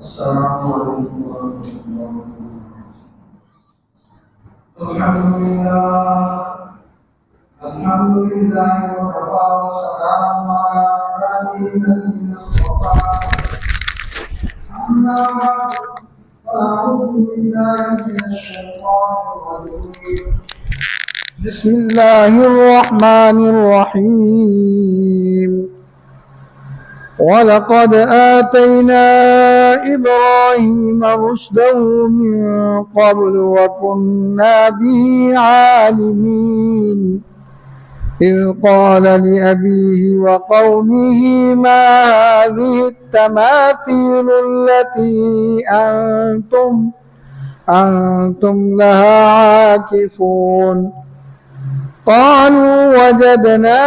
السلام عليكم ورحمة الله وبركاته. الحمد لله وكفى وسلام على عباده الذين اصطفى. أما بعد فأعوذ بالله من الشيطان الرجيم. بسم الله الرحمن الرحيم. ولقد آتينا إبراهيم رشده من قبل وكنا به عالمين إذ قال لأبيه وقومه ما هذه التماثيل التي أنتم لها عاكفون قالوا وجدنا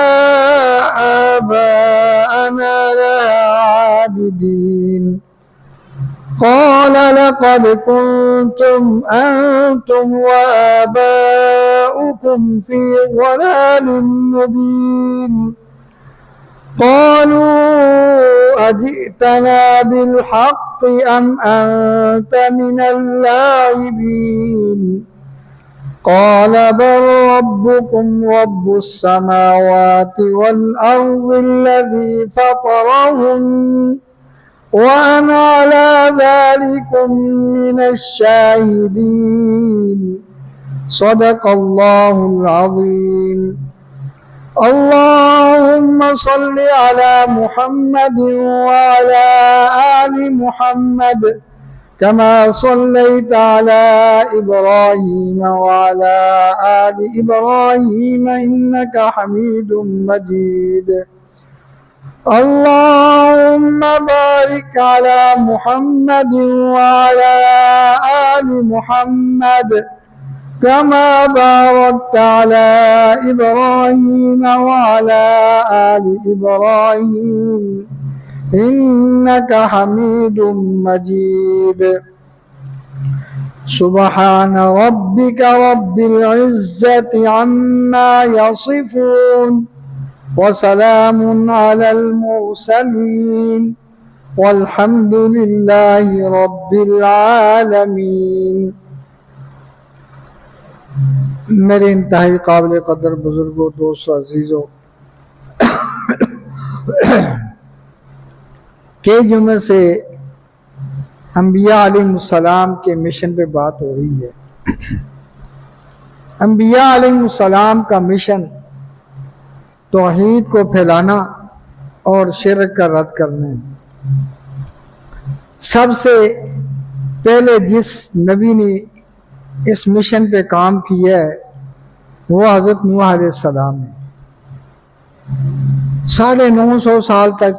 آباءنا لها عابدين قال لقد كنتم أنتم وآباؤكم في ضلال مبين قالوا أجئتنا بالحق أم أنت من اللاعبين قال بل ربكم رب السماوات والأرض الذي فطرهن وأنا على ذلك من الشاهدين صدق الله العظيم. اللهم صل على محمد وعلى آل محمد كما صليت على إبراهيم وعلى آل إبراهيم إنك حميد مجيد. اللهم بارك على محمد وعلى آل محمد كما باركت على إبراهيم وعلى آل إبراهيم إنك حميد مجيد. سبحان ربك رب العزة عما يصفون وسلام على المرسلين والحمد لله رب العالمين. मेरे इंतहाई काबिल कदर बुजुर्गों, दोस्तों, अजीजों, के जुम्मे से अंबिया अलैहिस्सलाम के मिशन पे बात हो रही है। अंबिया अलैहिस्सलाम का मिशन तौहीद को फैलाना और शिर्क का रद्द करना है। सबसे पहले जिस नबी ने इस मिशन पे काम किया है वो हज़रत नूह अलैहिस्सलाम है। 950 साल तक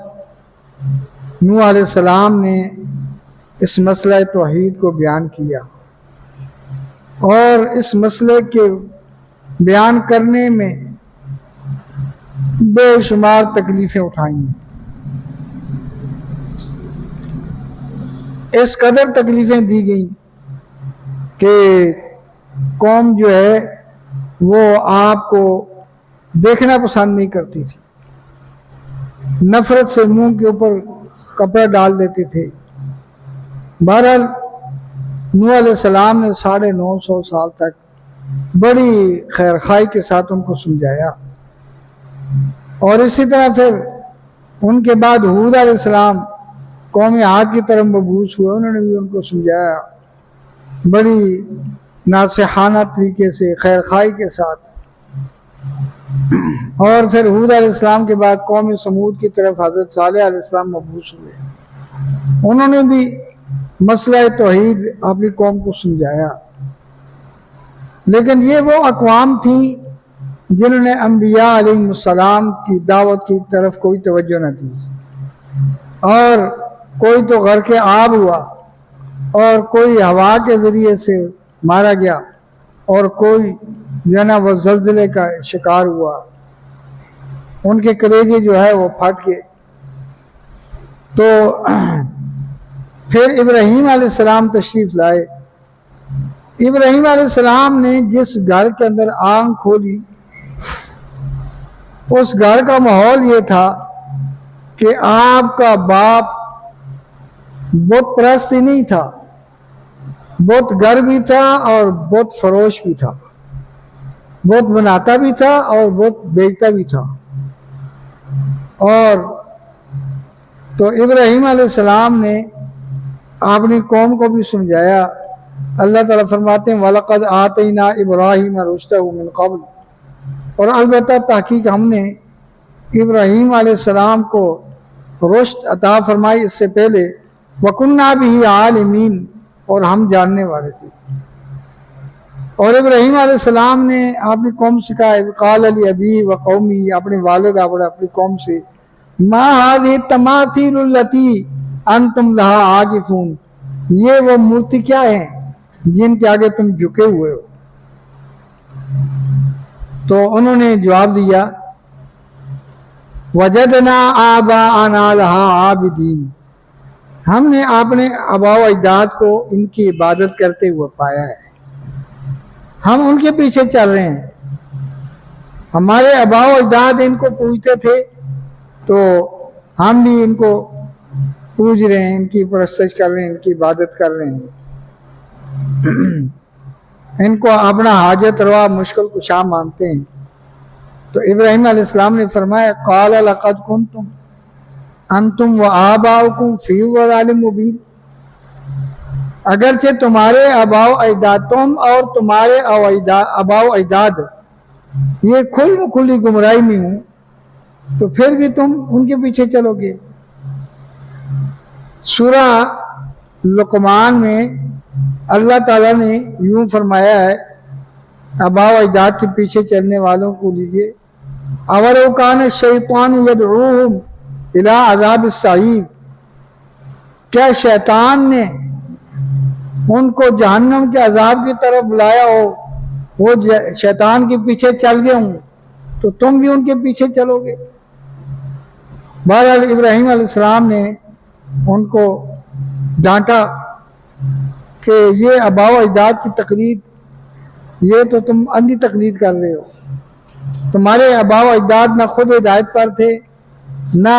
नूह अलैहिस्सलाम ने इस मसला तौहीद को बयान किया और इस मसले के बयान करने में बेशुमार तकलीफ़ें उठाई। इस कदर तकलीफ़ें दी गई कि कौम जो है वो आपको देखना पसंद नहीं करती थी, नफरत से मुंह के ऊपर कपड़ा डाल देते थे। बहरहाल नूह अलैहिस्सलाम ने 950 साल तक बड़ी खैरखाई के साथ उनको समझाया और इसी तरह फिर उनके बाद हूद अलैहिस्सलाम कौम आद की तरफ मबूस हुए, उन्होंने भी उनको समझाया बड़ी नासिहाना तरीके से, खैरखाई के साथ। और फिर हूद अलैहिस्सलाम के बाद कौम समूद की तरफ हज़रत सालेह अलैहिस्सलाम मबूस हुए, उन्होंने भी मसला तौहीद अपनी कौम को समझाया। लेकिन ये वो अक़वाम थी जिन्होंने अंबिया अलैहिस्सलाम की दावत की तरफ कोई तवज्जो न दी और कोई तो घर के आब हुआ और कोई हवा के ज़रिए से मारा गया और कोई जो है ना वो ज़ल्ज़ले का शिकार हुआ, उनके कलेजे जो है वो फट गए। तो फिर इब्राहीम अलैहिस्सलाम तशरीफ़ लाए। इब्राहीम अलैहिस्सलाम ने जिस घर के अंदर आंख खोली उस घर का माहौल ये था कि आपका बाप बुत परस्त ही नहीं था, बुत गर भी था और बुत फरोश भी था, बुत बनाता भी था और बुत बेचता भी था। और तो इब्राहीम अलैहिस्सलाम ने अपनी कौम को भी समझाया। अल्लाह ताला फरमाते हैं वलक़द आतैना इब्राहीम रुश्दहु मिन क़ब्ल, और अलबत्ता तहकीक हमने इब्राहीम अलैहिस्सलाम को रुश्द अता फरमाई इससे पहले, वकुन्ना बिही आलिमीन, और हम जानने वाले थे। और इब्राहीम अलैहिस्सलाम ने अपनी कौम से कहा क़ाल लि अबी व कौमी, अपने वालिद और अपनी कौम से, मा हाज़िही तमासीलु लती अंतुम लहा आकिफून, ये वो मूर्ति क्या है जिनके आगे तुम झुके हुए हो। तो उन्होंने जवाब दिया वजदना आबाअना लहा आबिदीन, हमने अपने आबा व अजदाद को इनकी इबादत करते हुए पाया है, हम उनके पीछे चल रहे हैं। हमारे आबा व अजदाद इनको पूजते थे तो हम भी इनको पूज रहे हैं, इनकी परस्तिश कर रहे हैं, इनकी इबादत कर रहे हैं, इनको अपना हाजत रवा मुश्किल कुशा मानते हैं। तो इब्राहीम अलैहिस्सलाम ने फरमाया क़ाल लक़द कुन्तुम अंतुम व आबाउकुम फ़ी ज़लालिम मुबीन, अगरचे तुम्हारे आबाओ अजदाद, तुम और तुम्हारे आबाओ अजदाद ये खुली गुमराही में हूँ, तो फिर भी तुम उनके पीछे चलोगे। सूरा लुक़मान में अल्लाह ताला ने यूं फरमाया है आबाओ अजदाद के पीछे चलने वालों को लीजिए, अवलौ कान शैतान यदऊहुम इला अज़ाबिस सईर, क्या शैतान ने उनको जहन्नम के अजाब की तरफ बुलाया हो, वो शैतान के पीछे चल गए हों तो तुम भी उनके पीछे चलोगे। बहरहाल इब्राहीम अलैहिस्सलाम ने उनको डांटा कि ये आबाओ अजदाद की तकलीद, ये तो तुम अंधी तकलीद कर रहे हो, तुम्हारे आबाओ अजदाद ना खुद हिदायत पर थे ना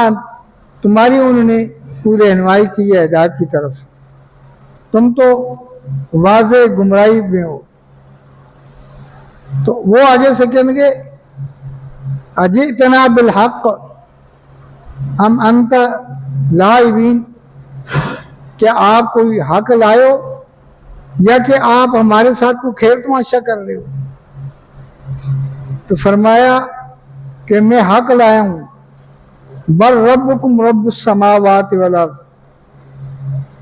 तुम्हारी उन्होंने पूरी रहनुमाई की है हिदायत की तरफ, तुम तो वाज़े गुमराही में हो। तो वो आगे से कहेंगे अजितना बिल हक़ हम अंत लाइबीन, क्या आप कोई हक लाए हो या कि आप हमारे साथ को खेल तमाशा कर रहे हो। तो फरमाया कि मैं हक लाया हूँ, बल रब्बुकुम रब्बुस समावाति वल अर्द,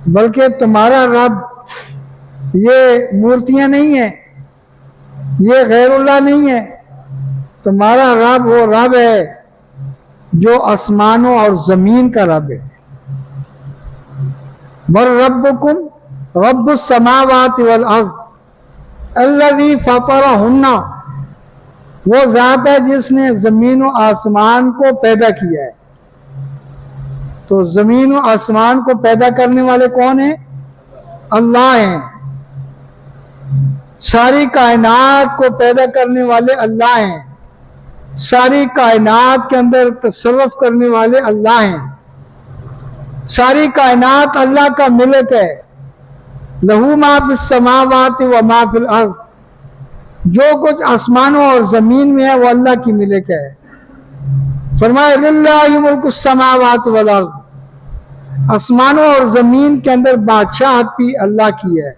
बल्कि तुम्हारा रब ये मूर्तियां नहीं है, ये गैरुल्लाह नहीं है, तुम्हारा रब वो रब है जो आसमानों और जमीन का रब है। बल रब्बुकुम रब्बुस समावाति वल अर्द अल्लज़ी फतरहुन्ना, वो ज़ात है जिसने ज़मीन और आसमान को पैदा किया है। तो ज़मीन और आसमान को पैदा करने वाले कौन है? अल्लाह हैं। सारी कायनात को पैदा करने वाले अल्लाह हैं, सारी कायनात के अंदर तसर्रुफ करने वाले अल्लाह हैं। सारी कायनात अल्लाह का मिल्क है। लहू मा फिस समावाति व मा फिल अर्द, जो कुछ आसमानों और जमीन में है वो अल्लाह की मिल्क है। फरमाया लिल्लाहि मुल्कुस समावाति वल अर्द, आसमानों और जमीन के अंदर बादशाहत भी अल्लाह की है।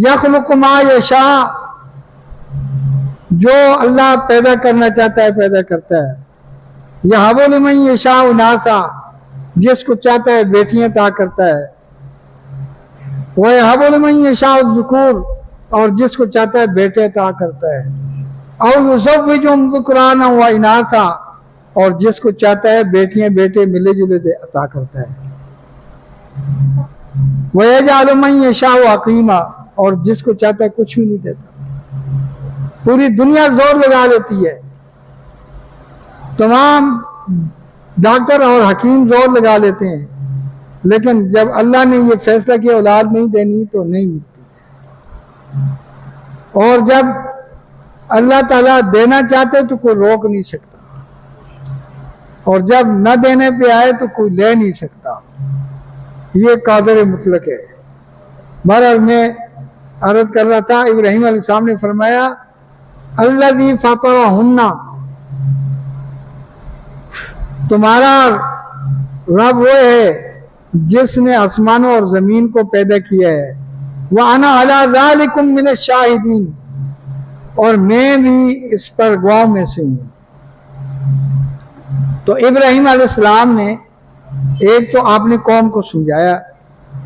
यखलुकु मा यशा, जो अल्लाह पैदा करना चाहता है पैदा करता है। यहबु लिमन यशा उनासा, जिसको चाहता है बेटियां अता करता है। वह यहबु लिमन यशा ज़ुकूर, और जिसको चाहता है बेटे अता करता है। और युज़व्विजुहुम ज़ुकराना व इनासा, और जिसको चाहता है बेटियां बेटे मिले जुले अता करता है। वह यजअलु मन यशाउ अक़ीमा, और जिसको चाहता है कुछ भी नहीं देता। पूरी दुनिया जोर लगा लेती है, तमाम डॉक्टर और हकीम जोर लगा लेते हैं, लेकिन जब अल्लाह ने ये फैसला किया औलाद नहीं देनी तो नहीं मिलती। और जब अल्लाह ताला देना चाहते तो कोई रोक नहीं सकता, और जब न देने पे आए तो कोई ले नहीं सकता। ये कादर मुतलक है। बहरहाल मैं अर्ज कर रहा था, इब्राहीम अलैहिस्सलाम ने फरमाया अल्लज़ी फ़तरहुन्ना, तुम्हारा रब वो है जिसने आसमानों और ज़मीन को पैदा किया है। व अना अला ज़ालिकुम मिनश शाहिदीन, और मैं भी इस पर गवाह में से हूँ। तो इब्राहीम अलैहिस्सलाम ने एक तो आपने कौम को समझाया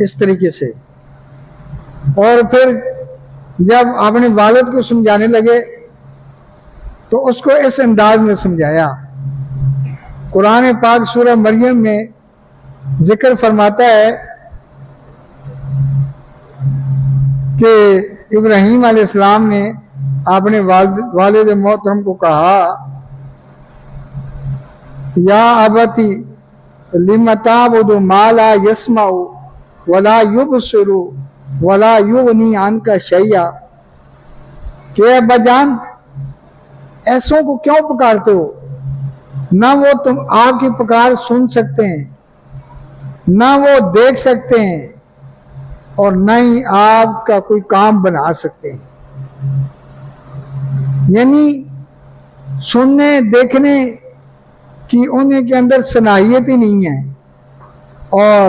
इस तरीके से, और फिर जब अपने वालिद को समझाने लगे तो उसको इस अंदाज में समझाया। कुरान पाक सूरह मरियम में जिक्र फरमाता है कि इब्राहीम अलैहिस्सलाम ने अपने वालिद मोहतरम को कहा, या अबती लिम ताबुदु मा ला यस्माउ वला युबसिरु वला युगनी अन्का शैया, कि अब्बाजान ऐसों को क्यों पुकारते हो, ना वो तुम आपकी पुकार सुन सकते हैं, ना वो देख सकते हैं, और न ही आपका कोई काम बना सकते हैं। यानी सुनने देखने की उन्हीं के अंदर सलाहियत ही नहीं है, और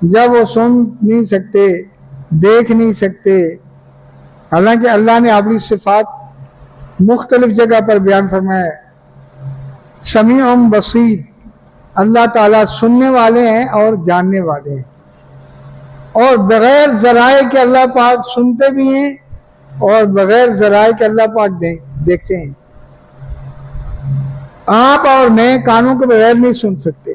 जब वो सुन नहीं सकते, देख नहीं सकते, हालांकि अल्लाह ने अपनी सिफात मुख्तलिफ जगह पर बयान फरमाया, समीउम बसीर, अल्लाह ताला सुनने वाले हैं और जानने वाले हैं, और बगैर ज़राए के अल्लाह पाक सुनते भी हैं और बगैर ज़राए के अल्लाह पाक देखते हैं। आप और मैं कानों के बगैर नहीं सुन सकते,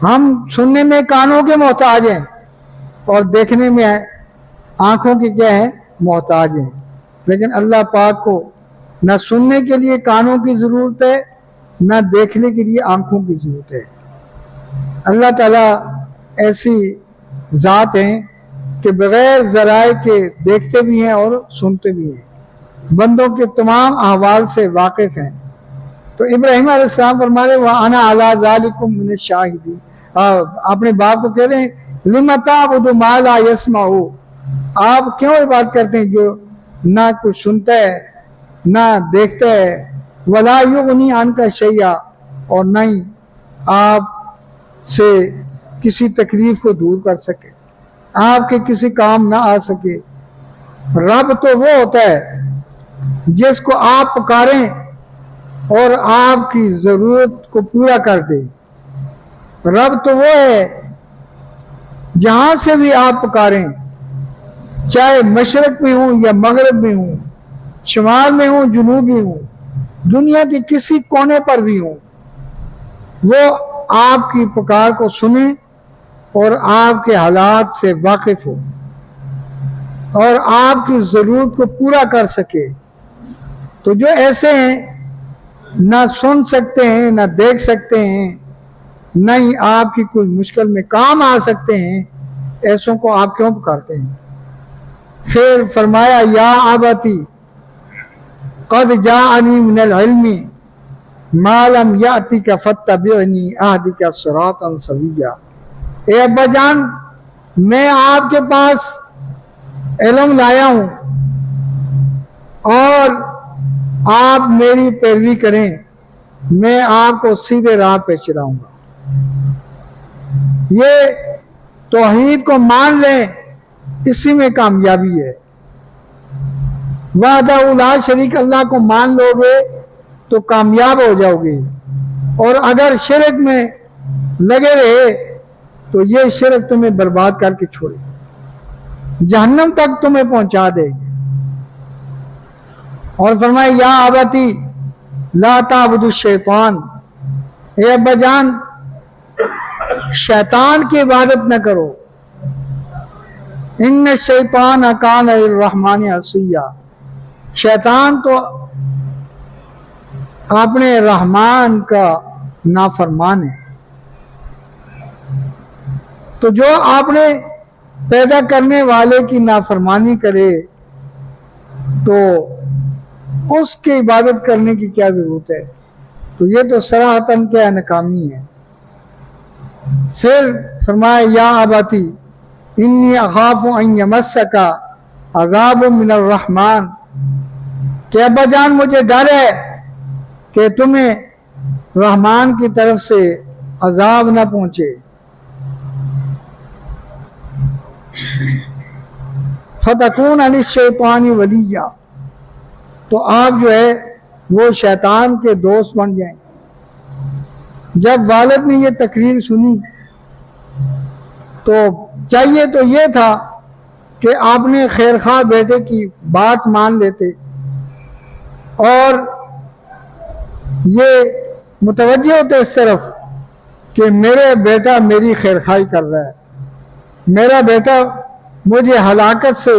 हम सुनने में कानों के मोहताज हैं और देखने में आंखों के क्या है, मोहताज हैं। लेकिन अल्लाह पाक को न सुनने के लिए कानों की ज़रूरत है, न देखने के लिए आंखों की ज़रूरत है। अल्लाह ताला ऐसी ज़ात हैं कि बग़ैर ज़राए के देखते भी हैं और सुनते भी हैं, बंदों के तमाम अहवाल से वाकिफ़ हैं। तो इब्राहीम अलैहिस्सलाम फरमा रहे वह अना अला ज़ालिकुम मिनश शाहिदीन, अपने बाप को कह रहे हैं लिम ताबुदु मा ला यस्माउ, आप क्यों इबादत करते हैं जो ना कुछ सुनता है ना देखता है, वला युगनी अन्का शैया, और न ही आप से किसी तकलीफ को दूर कर सके, आपके किसी काम ना आ सके। रब तो वो होता है जिसको आप पुकारें और आपकी ज़रूरत को पूरा कर दे। रब तो वो है जहां से भी आप पुकारें, चाहे मशरक में हूं या मगरब में हूं, शुमाल में हूं, जुनूब में हूं, दुनिया के किसी कोने पर भी हूं, वो आपकी पुकार को सुने और आपके हालात से वाकिफ हो और आपकी ज़रूरत को पूरा कर सके। तो जो ऐसे हैं ना सुन सकते हैं, ना देख सकते हैं, न ही आपकी कोई मुश्किल में काम आ सकते हैं, ऐसों को आप क्यों पुकारते हैं। फिर फरमाया या अबती क़द जाअनी मिनल इल्मी मा लम यातिका फत्तबिअनी अहदिका सिरातन सविय्या, ए अब्बा जान मैं आपके पास इल्म लाया हूं और आप मेरी पैरवी करें, मैं आपको सीधे राह पे चलाऊंगा। ये तौहीद को मान लें, इसी में कामयाबी है। वहदहू ला शरीक अल्लाह को मान लोगे तो कामयाब हो जाओगे, और अगर शिरक में लगे रहे तो ये शिरक तुम्हें बर्बाद करके छोड़ेगी, जहन्नम तक तुम्हें पहुंचा देगी। और फरमाए या अबती ला ताबुदु शैतान, ए अब्बा जान शैतान की इबादत न करो, इन्न शैतान कान लिर्रहमान असिया, शैतान तो अपने रहमान का नाफरमान है। तो जो आपने पैदा करने वाले की नाफरमानी करे तो उसकी इबादत करने की क्या जरूरत है। तो ये तो सराहतन क्या नाकामी है। फिर फरमाया या अबती इन्नी अखाफु अन यमस्सका अज़ाबुम मिनर रहमान, कि अब्बा जान मुझे डर है कि तुम्हें रहमान की तरफ से अजाब न पहुंचे। फतकून अली शैतानी वलिया, तो आप जो है वो शैतान के दोस्त बन जाएं। जब वालिद ने ये तकरीर सुनी तो चाहिए तो ये था कि आपने खैरखा बेटे की बात मान लेते और ये मुतवज्जे होते इस तरफ कि मेरे बेटा मेरी खैरखाई कर रहा है, मेरा बेटा मुझे हलाकत से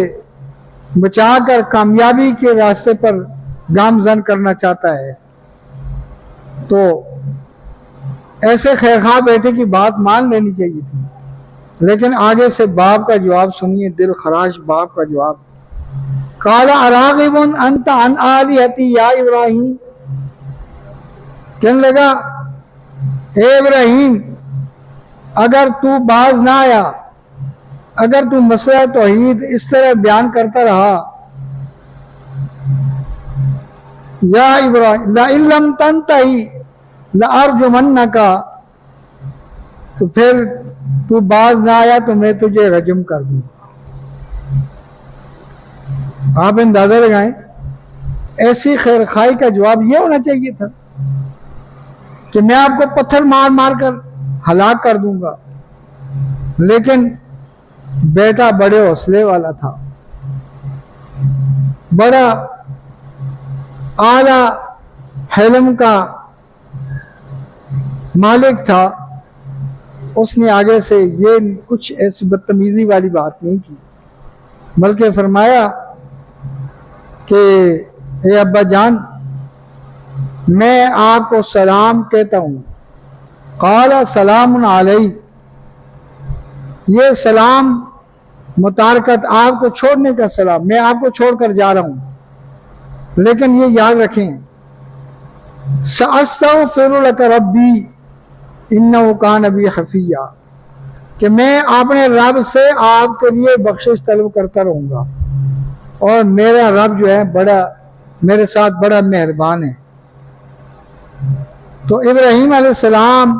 बचाकर कामयाबी के रास्ते पर गामजन करना चाहता है। तो ऐसे खैरखा बेटे की बात मान लेनी चाहिए थी, लेकिन आगे से बाप का जवाब सुनिए, दिल खराश बाप का जवाब। काला अरागिबुन अंत अन आलिहती या इब्राहिम, कहने लगा ए इब्राहिम, अगर तू बाज ना आया, अगर तू मसला तौहीद इस तरह बयान करता रहा, या इब्राहिम ला इल्लम तंतही ला अर्जुमन्नका, तो फिर तू बाज ना आया तो मैं तुझे रजम कर दूंगा। आप अंदाजा लगाएं, ऐसी खैरखाई का जवाब यह होना चाहिए था कि मैं आपको पत्थर मार मार कर हलाक कर दूंगा। लेकिन बेटा बड़े हौसले वाला था, बड़ा आला हिल्म का मालिक था। उसने आगे से ये कुछ ऐसी बदतमीजी वाली बात नहीं की, बल्कि फरमाया कि ए अब्बा जान, मैं आपको सलाम कहता हूँ। काला सलामुन अलैहि, ये सलाम मुतारकत आपको छोड़ने का सलाम, मैं आपको छोड़कर जा रहा हूँ। लेकिन ये याद रखें, सअस्तग़फिरु लका रब्बी इन्नहु कान बी हफिया, कि मैं अपने रब से आपके लिए बख्शिश तलब करता रहूँगा और मेरा रब जो है बड़ा मेरे साथ बड़ा मेहरबान है। तो इब्राहीम अलैहिस्सलाम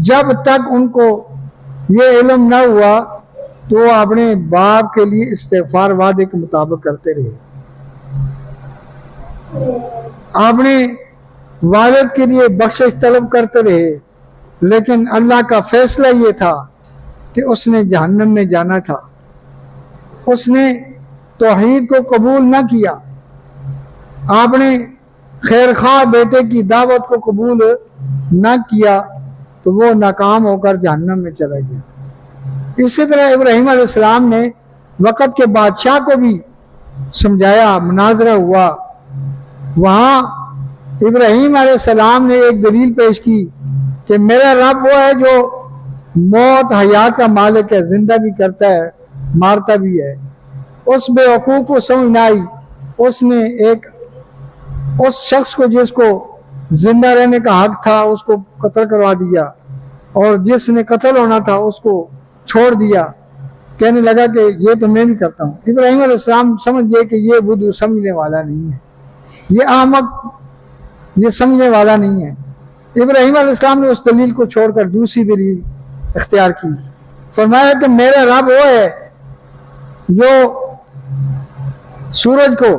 जब तक उनको ये इल्म न हुआ तो वो अपने बाप के लिए इस्तिग़फ़ार वादे के मुताबिक करते रहे, अपने वालिद के लिए बख्शिश तलब करते रहे। लेकिन अल्लाह का फैसला ये था कि उसने जहन्नम में जाना था। उसने तौहीद को कबूल न किया, आपने खैरखा बेटे की दावत को कबूल न किया, तो वो नाकाम होकर जहन्नम में चला गया। इसी तरह इब्राहीम अलैहिस्सलाम ने वक़्त के बादशाह को भी समझाया, मुनाजरा हुआ। वहाँ इब्राहीम अलैहिस्सलाम ने एक दलील पेश की कि मेरा रब वो है जो मौत हयात का मालिक है, जिंदा भी करता है मारता भी है। उस बेवकूफ़ को समझ न आई, उसने एक उस शख्स को जिसको जिंदा रहने का हक था उसको कत्ल करवा दिया और जिसने कत्ल होना था उसको छोड़ दिया। कहने लगा कि ये तो मैं भी करता हूँ। इब्राहीम अलैहिस्सलाम समझ गए कि ये बुद्ध समझने वाला नहीं है, ये अहमक, ये समझने वाला नहीं है। इब्राहीम अलैहिस्सलाम ने उस दलील को छोड़कर दूसरी दलील इख्तियार की। फरमाया कि मेरा रब वो है जो सूरज को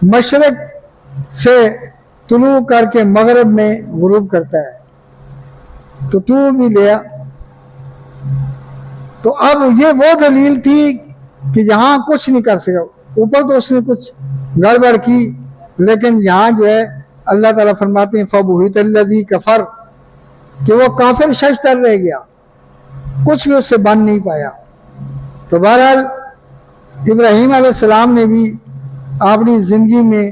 मशरक से तुलू करके मगरब में गुरूब करता है, तो तू भी लिया। तो अब ये वो दलील थी कि यहाँ कुछ नहीं कर सका। ऊपर तो उसने कुछ गड़बड़ की, लेकिन यहाँ जो है अल्लाह ताला फरमाते हैं फबुहितल्लज़ी कफर, कि वो काफिर शशतर रह गया, कुछ भी उससे बन नहीं पाया। तो बहरहाल इब्राहीम अलैहिस्सलाम ने भी अपनी ज़िंदगी में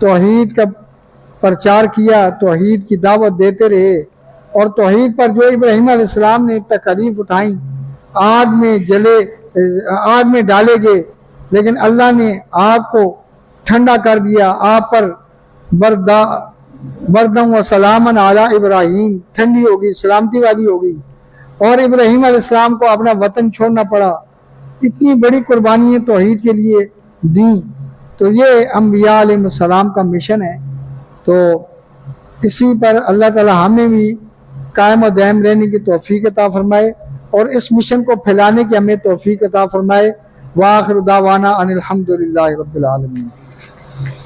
तौहीद का प्रचार किया, तौहीद की दावत देते रहे और तौहीद पर जो इब्राहीम अलैहिस्सलाम ने तकलीफ उठाई, आग में जले, आग में डाले गए, लेकिन अल्लाह ने आग को ठंडा कर दिया। आप पर बरदम व सलामन आला इब्राहीम, ठंडी हो गई, सलामती वाली हो गई। और इब्राहीम अलैहिस्सलाम को अपना वतन छोड़ना पड़ा, इतनी बड़ी कुर्बानियाँ तौहीद के लिए दी। तो ये अंबिया अलैहिस्सलाम का मिशन है। तो इसी पर अल्लाह ताला हमें भी कायम और दायम रहने की तौफीक अता फरमाए और इस मिशन को फैलाने की हमें तौफीक अता फरमाए। व आखिर दावाना अनिल हम्दुलिल्लाहि रब्बिल आलमीन।